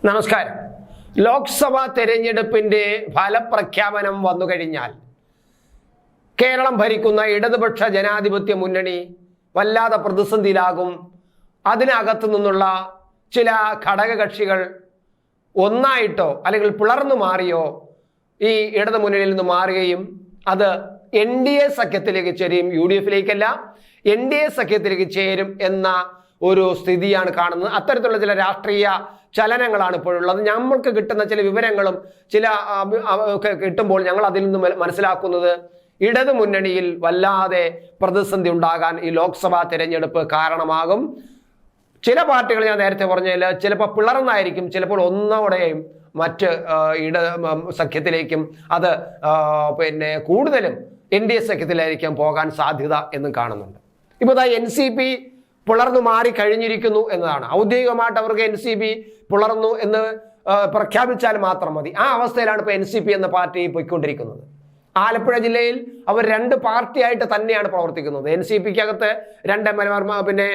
നമസ്കാരം. ലോക്സഭാ തെരഞ്ഞെടുപ്പിന്റെ ഫലപ്രഖ്യാപനം വന്നു കഴിഞ്ഞാൽ കേരളം ഭരിക്കുന്ന ഇടതുപക്ഷ ജനാധിപത്യ മുന്നണി വല്ലാതെ പ്രതിസന്ധിയിലാകും. അതിനകത്തു നിന്നുള്ള ചില ഘടകകക്ഷികൾ ഒന്നായിട്ടോ അല്ലെങ്കിൽ പിളർന്നു മാറിയോ ഈ ഇടതു മുന്നണിയിൽ നിന്ന് മാറുകയും അത് NDA സഖ്യത്തിലേക്ക് ചേരും. UDF-ലേക്കല്ല, NDA സഖ്യത്തിലേക്ക് ചേരും എന്ന ഒരു സ്ഥിതിയാണ് കാണുന്നത്. അത്തരത്തിലുള്ള ചില രാഷ്ട്രീയ ചലനങ്ങളാണ് ഇപ്പോഴുള്ളത്. നമ്മൾക്ക് കിട്ടുന്ന ചില വിവരങ്ങളും ചില കിട്ടുമ്പോൾ ഞങ്ങൾ അതിൽ നിന്ന് മനസ്സിലാക്കുന്നത് ഇടതു മുന്നണിയിൽ വല്ലാതെ പ്രതിസന്ധി ഉണ്ടാകാൻ ഈ ലോക്സഭാ തെരഞ്ഞെടുപ്പ് കാരണമാകും. ചില പാർട്ടികൾ ഞാൻ നേരത്തെ പറഞ്ഞതിൽ ചിലപ്പോൾ പിളർന്നായിരിക്കും, ചിലപ്പോൾ ഒന്നോടെയും മറ്റ് സഖ്യത്തിലേക്കും അത് കൂടുതലും NDA സഖ്യത്തിലായിരിക്കും പോകാൻ സാധ്യത എന്നും കാണുന്നുണ്ട്. ഇപ്പോൾ NCP പിളർന്നു മാറി കഴിഞ്ഞിരിക്കുന്നു എന്നതാണ്. ഔദ്യോഗികമായിട്ട് അവർക്ക് NCP പിളർന്നു എന്ന് പ്രഖ്യാപിച്ചാൽ മാത്രം മതി. ആ അവസ്ഥയിലാണ് ഇപ്പോൾ NCP എന്ന പാർട്ടി പോയിക്കൊണ്ടിരിക്കുന്നത്. ആലപ്പുഴ ജില്ലയിൽ അവർ രണ്ട് പാർട്ടിയായിട്ട് തന്നെയാണ് പ്രവർത്തിക്കുന്നത്. NCPക്കകത്ത് രണ്ട് MLA,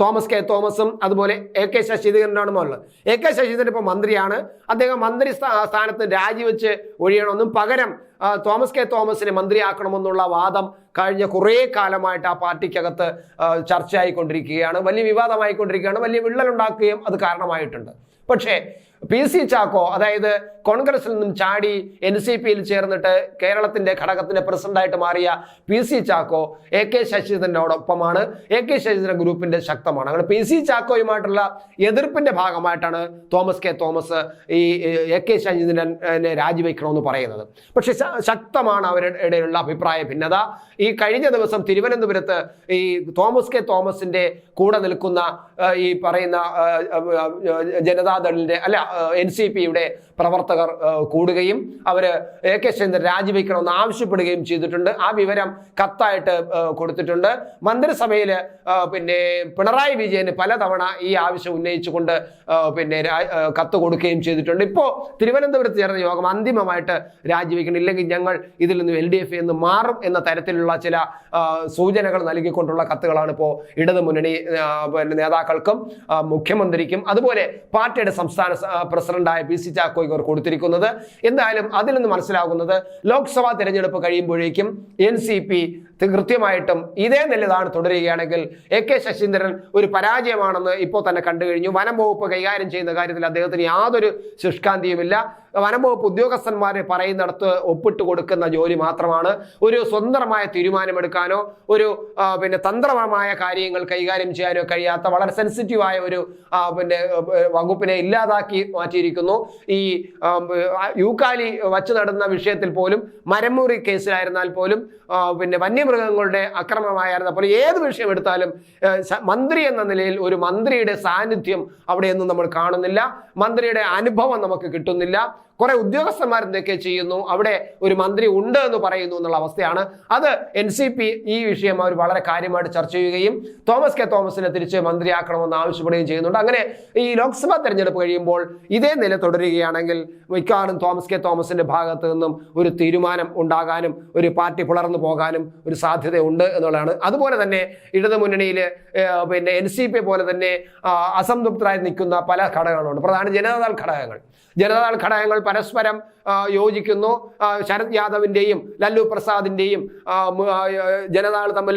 തോമസ് കെ തോമസും അതുപോലെ AK ശശീന്ദ്രനാണ് ഉള്ളത്. AK ശശീന്ദ്രൻ ഇപ്പോൾ മന്ത്രിയാണ്. അദ്ദേഹം മന്ത്രി സ്ഥാനത്ത് രാജിവെച്ച് ഒഴിയണമെന്നും പകരം തോമസ് കെ തോമസിനെ മന്ത്രിയാക്കണമെന്നുള്ള വാദം കഴിഞ്ഞ കുറേ കാലമായിട്ട് ആ പാർട്ടിക്കകത്ത് ചർച്ചയായിക്കൊണ്ടിരിക്കുകയാണ്, വലിയ വിവാദമായിക്കൊണ്ടിരിക്കുകയാണ്, വലിയ വിള്ളലുണ്ടാക്കുകയും അത് കാരണമായിട്ടുണ്ട്. പക്ഷേ PC ചാക്കോ, അതായത് കോൺഗ്രസിൽ നിന്നും ചാടി NCPയിൽ ചേർന്നിട്ട് കേരളത്തിന്റെ ഘടകത്തിന്റെ പ്രസിഡന്റായിട്ട് മാറിയ PC Chacko AK ശശീന്ദ്രനോടൊപ്പമാണ്. AK Saseendran ഗ്രൂപ്പിന്റെ ശക്തമാണ്. അങ്ങനെ PC ചാക്കോയുമായിട്ടുള്ള എതിർപ്പിന്റെ ഭാഗമായിട്ടാണ് തോമസ് കെ തോമസ് ഈ AK ശശീന്ദ്രനെ രാജിവെക്കണമെന്ന് പറയുന്നത്. പക്ഷെ ശക്തമാണ് അവരുടെ ഇടയിലുള്ള അഭിപ്രായ ഭിന്നത. ഈ കഴിഞ്ഞ ദിവസം തിരുവനന്തപുരത്ത് ഈ തോമസ് കെ തോമസിന്റെ കൂടെ നിൽക്കുന്ന ഈ പറയുന്ന ജനതാദളിന്റെ NCPയുടെ പ്രവർത്തകർ കൂടുകയും അവര് AK ശശീന്ദ്രൻ രാജിവെക്കണമെന്ന് ആവശ്യപ്പെടുകയും ചെയ്തിട്ടുണ്ട്. ആ വിവരം കത്തായിട്ട് കൊടുത്തിട്ടുണ്ട്. മന്ത്രിസഭയിൽ പിണറായി വിജയന് പലതവണ ഈ ആവശ്യം ഉന്നയിച്ചുകൊണ്ട് കത്ത് കൊടുക്കുകയും ചെയ്തിട്ടുണ്ട്. ഇപ്പോൾ തിരുവനന്തപുരത്ത് ചേർന്ന യോഗം അന്തിമമായിട്ട് രാജിവെക്കണം, ഇല്ലെങ്കിൽ ഞങ്ങൾ ഇതിൽ നിന്ന് LDF എന്ന് മാറും എന്ന തരത്തിലുള്ള ചില സൂചനകൾ നൽകിക്കൊണ്ടുള്ള കത്തുകളാണ് ഇപ്പോൾ ഇടതു മുന്നണി നേതാക്കൾക്കും മുഖ്യമന്ത്രിക്കും അതുപോലെ പാർട്ടിയുടെ സംസ്ഥാന പ്രസിഡന്റായ PC ചാക്കോയ്ക്ക് അവർ കൊടുത്തിരിക്കുന്നത്. എന്തായാലും അതിൽ നിന്ന് മനസ്സിലാകുന്നത് ലോക്സഭാ തെരഞ്ഞെടുപ്പ് കഴിയുമ്പോഴേക്കും NCP കൃത്യമായിട്ടും ഇതേ നിലതാണ് തുടരുകയാണെങ്കിൽ AK ശശീന്ദ്രൻ ഒരു പരാജയമാണെന്ന് ഇപ്പോൾ തന്നെ കണ്ടു കഴിഞ്ഞു. വനം വകുപ്പ് കൈകാര്യം ചെയ്യുന്ന കാര്യത്തിൽ അദ്ദേഹത്തിന് യാതൊരു ശുഷ്കാന്തിയുമില്ല. വനം വകുപ്പ് ഉദ്യോഗസ്ഥന്മാരെ പറയുന്നിടത്ത് ഒപ്പിട്ട് കൊടുക്കുന്ന ജോലി മാത്രമാണ്. ഒരു സ്വതന്ത്രമായ തീരുമാനമെടുക്കാനോ ഒരു തന്ത്രപരമായ കാര്യങ്ങൾ കൈകാര്യം ചെയ്യാനോ കഴിയാത്ത വളരെ സെൻസിറ്റീവായ ഒരു വകുപ്പിനെ ഇല്ലാതാക്കി മാറ്റിയിരിക്കുന്നു. ഈ യൂക്കാലി വച്ചു നടന്ന വിഷയത്തിൽ പോലും, മരമുറി കേസിലായിരുന്നാൽ പോലും, വന്യമൃഗങ്ങളുടെ അക്രമമായിരുന്നപ്പോൾ ഏത് വിഷയം എടുത്താലും മന്ത്രി എന്ന നിലയിൽ ഒരു മന്ത്രിയുടെ സാന്നിധ്യം അവിടെയൊന്നും നമ്മൾ കാണുന്നില്ല. മന്ത്രിയുടെ അനുഭവം നമുക്ക് കിട്ടുന്നില്ല. കുറെ ഉദ്യോഗസ്ഥന്മാർ എന്തൊക്കെ ചെയ്യുന്നു, അവിടെ ഒരു മന്ത്രി ഉണ്ട് എന്ന് പറയുന്നു എന്നുള്ള അവസ്ഥയാണ്. അത് NCP ഈ വിഷയം അവർ വളരെ കാര്യമായിട്ട് ചർച്ച ചെയ്യുകയും തോമസ് കെ തോമസിനെ തിരിച്ച് മന്ത്രിയാക്കണമെന്ന് ആവശ്യപ്പെടുകയും ചെയ്യുന്നുണ്ട്. അങ്ങനെ ഈ ലോക്സഭാ തെരഞ്ഞെടുപ്പ് കഴിയുമ്പോൾ ഇതേ നില തുടരുകയാണെങ്കിൽ മിക്കവാറും തോമസ് കെ തോമസിന്റെ ഭാഗത്ത് നിന്നും ഒരു തീരുമാനം ഉണ്ടാകാനും ഒരു പാർട്ടി പിളർന്നു പോകാനും ഒരു സാധ്യതയുണ്ട് എന്നുള്ളതാണ്. അതുപോലെ തന്നെ ഇടതു മുന്നണിയിൽ NCP പോലെ തന്നെ അസംതൃപ്തരായി നിൽക്കുന്ന പല ഘടകങ്ങളുണ്ട്. പ്രധാന ജനതാദൾ ഘടകങ്ങൾ പരസ്പരം യോജിക്കുന്നു. ശരത് യാദവിന്റെയും ലല്ലു പ്രസാദിന്റെയും ജനതാദൾ തമ്മിൽ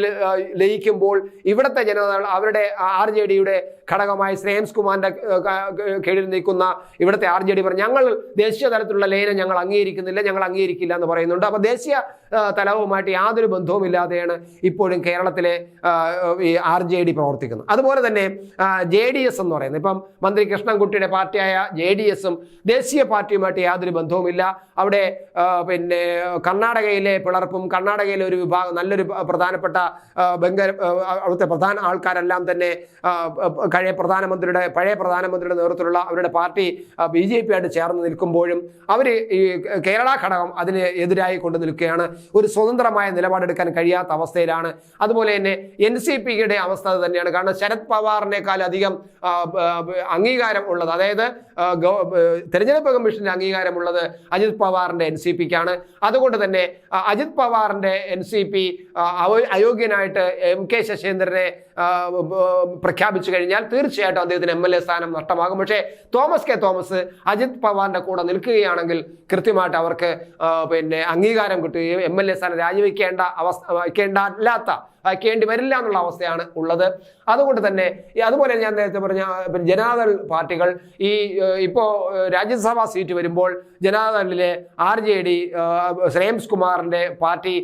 ലയിക്കുമ്പോൾ ഇവിടുത്തെ ജനതാദൾ അവരുടെ RJDയുടെ ഘടകമായി ശ്രേയംസ് കുമാറിന്റെ കീഴിൽ നിൽക്കുന്ന ഇവിടുത്തെ RJD പറഞ്ഞു ഞങ്ങൾ ദേശീയ തലത്തിലുള്ള ലയനം ഞങ്ങൾ അംഗീകരിക്കില്ല എന്ന് പറയുന്നുണ്ട്. അപ്പൊ ദേശീയ തലവുമായിട്ട് യാതൊരു ബന്ധവുമില്ലാതെയാണ് ഇപ്പോഴും കേരളത്തിലെ ഈ RJD പ്രവർത്തിക്കുന്നത്. അതുപോലെ തന്നെ JDS എന്ന് പറയുന്നത്, ഇപ്പം മന്ത്രി കൃഷ്ണൻകുട്ടിയുടെ പാർട്ടിയായ JDSും ദേശീയ പാർട്ടിയുമായിട്ട് യാതൊരു ബന്ധവുമില്ല. അവിടെ കർണാടകയിലെ പിളർപ്പും കർണാടകയിലെ ഒരു വിഭാഗം നല്ലൊരു പ്രധാനപ്പെട്ട അവിടുത്തെ പ്രധാന ആൾക്കാരെല്ലാം തന്നെ പഴയ പ്രധാനമന്ത്രിയുടെ നേതൃത്വത്തിലുള്ള അവരുടെ പാർട്ടി BJP ആയിട്ട് ചേർന്ന് നിൽക്കുമ്പോഴും അവർ ഈ കേരള ഘടകം അതിന് എതിരായി കൊണ്ട് നിൽക്കുകയാണ്. ഒരു സ്വതന്ത്രമായ നിലപാടെടുക്കാൻ കഴിയാത്ത അവസ്ഥയിലാണ്. അതുപോലെ തന്നെ NCPയുടെ അവസ്ഥ തന്നെയാണ്. കാരണം ശരത് പവാറിനേക്കാൾ അധികം അംഗീകാരം ഉള്ളത്, അതായത് തെരഞ്ഞെടുപ്പ് കമ്മീഷന്റെ അംഗീകാരമുള്ളത് അജിത് പവാറിന്റെ NCPക്കാണ്. അതുകൊണ്ട് തന്നെ അജിത് പവാറിന്റെ NCP അയോഗ്യനായിട്ട് MK ശശീന്ദ്രനെ പ്രഖ്യാപിച്ചു കഴിഞ്ഞാൽ തീർച്ചയായിട്ടും അദ്ദേഹത്തിന് MLA സ്ഥാനം നഷ്ടമാകും. പക്ഷേ തോമസ് കെ തോമസ് അജിത് പവാറിന്റെ കൂടെ നിൽക്കുകയാണെങ്കിൽ കൃത്യമായിട്ട് അവർക്ക് പിന്നെ അംഗീകാരം കിട്ടുകയും MLA സ്ഥാനം വയ്ക്കേണ്ടി വരില്ല എന്നുള്ള അവസ്ഥയാണ് ഉള്ളത്. അതുകൊണ്ട് തന്നെ അതുപോലെ ഞാൻ നേരത്തെ പറഞ്ഞ ജനതാദൾ പാർട്ടികൾ ഇപ്പോൾ രാജ്യസഭാ സീറ്റ് വരുമ്പോൾ ജനതാദളിലെ RJD ശ്രേംസ് കുമാറിന്റെ പാർട്ടി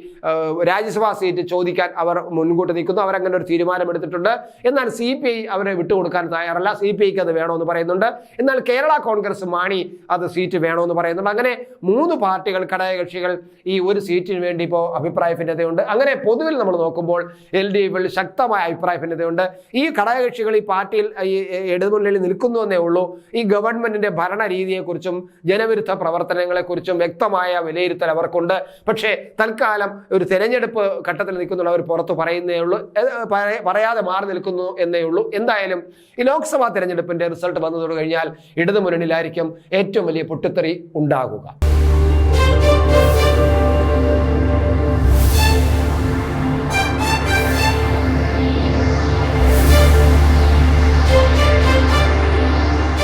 രാജ്യസഭാ സീറ്റ് ചോദിക്കാൻ അവർ മുൻകൂട്ടി നിൽക്കുന്നു. അവരങ്ങനെ ഒരു തീരുമാനമെടുത്തിട്ടുണ്ട്. എന്നാൽ CPI അവരെ വിട്ടുകൊടുക്കാൻ തയ്യാറല്ല. CPIക്ക് അത് വേണമെന്ന് പറയുന്നുണ്ട്. എന്നാൽ കേരള കോൺഗ്രസ് മാണി അത് സീറ്റ് വേണമെന്ന് പറയുന്നുണ്ട്. അങ്ങനെ 3 പാർട്ടികൾ ഘടകകക്ഷികൾ ഈ ഒരു സീറ്റിന് വേണ്ടി ഇപ്പോൾ അഭിപ്രായ ഭിന്നതയുണ്ട്. അങ്ങനെ പൊതുവിൽ നമ്മൾ നോക്കുമ്പോൾ LDFൽ ശക്തമായ അഭിപ്രായ ഭിന്നതയുണ്ട്. ഈ ഘടകകക്ഷികൾ ഈ പാർട്ടിയിൽ ഇടതുമുന്നണിയിൽ നിൽക്കുന്നു എന്നേ ഉള്ളൂ. ഈ ഗവൺമെന്റിന്റെ ഭരണ രീതിയെക്കുറിച്ചും ജനവിരുദ്ധ പ്രവർത്തനങ്ങളെക്കുറിച്ചും വ്യക്തമായ വിലയിരുത്തൽ അവർക്കുണ്ട്. പക്ഷേ തൽക്കാലം ഒരു തെരഞ്ഞെടുപ്പ് ഘട്ടത്തിൽ നിൽക്കുന്നുള്ളവർ പുറത്ത് പറയുന്നേ ഉള്ളൂ, പറയാതെ മാറി നിൽക്കുന്നു എന്നേ ഉള്ളൂ. എന്തായാലും ഈ ലോക്സഭാ തെരഞ്ഞെടുപ്പിന്റെ റിസൾട്ട് വന്നതോട് കഴിഞ്ഞാൽ ഇടതുമുന്നണിയിലായിരിക്കും ഏറ്റവും വലിയ പൊട്ടിത്തെറി ഉണ്ടാകുക.